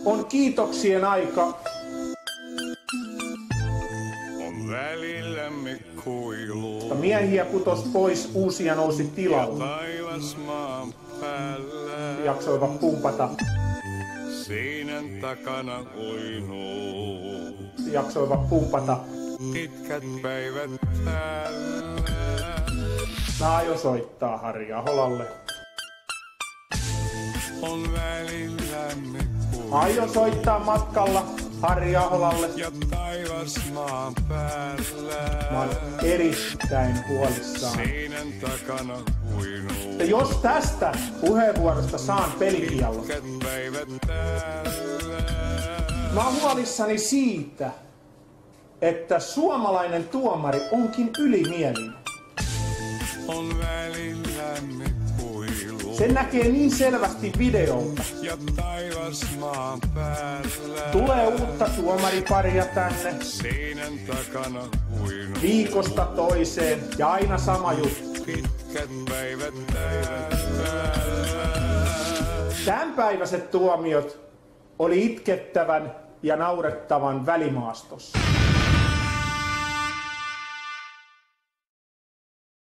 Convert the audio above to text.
on kiitoksien aika. On välillämme kuilu. Miehiä putos pois, uusia nousi tilalle. Taivas maan päällä. Jaksoivat pumpata. Seinän takana uinuu. Jaksoivat pumpata. Pitkät päivät täällä. Mä aion soittaa Harri Aholalle. On välillämme kuilu. Aion soittaa matkalla Harri Aholalle. Ja taivas maan päällä. Mä oon erittäin huolissaan. Seinän takana uinuu. Ja jos tästä puheenvuorosta saan pelikiellon, Pitkät päivät täällä. mä oon huolissani siitä, että suomalainen tuomari onkin ylimielinen. On välillämme kuilu. Sen näkee niin selvästi videolta. Ja taivas maan päällä. Tulee uutta tuomariparia tänne Seinän takana uinuu. viikosta toiseen ja aina sama juttu. Pitkät päivät täällä. Tämänpäiväiset tuomiot oli itkettävän ja naurettavan välimaastossa.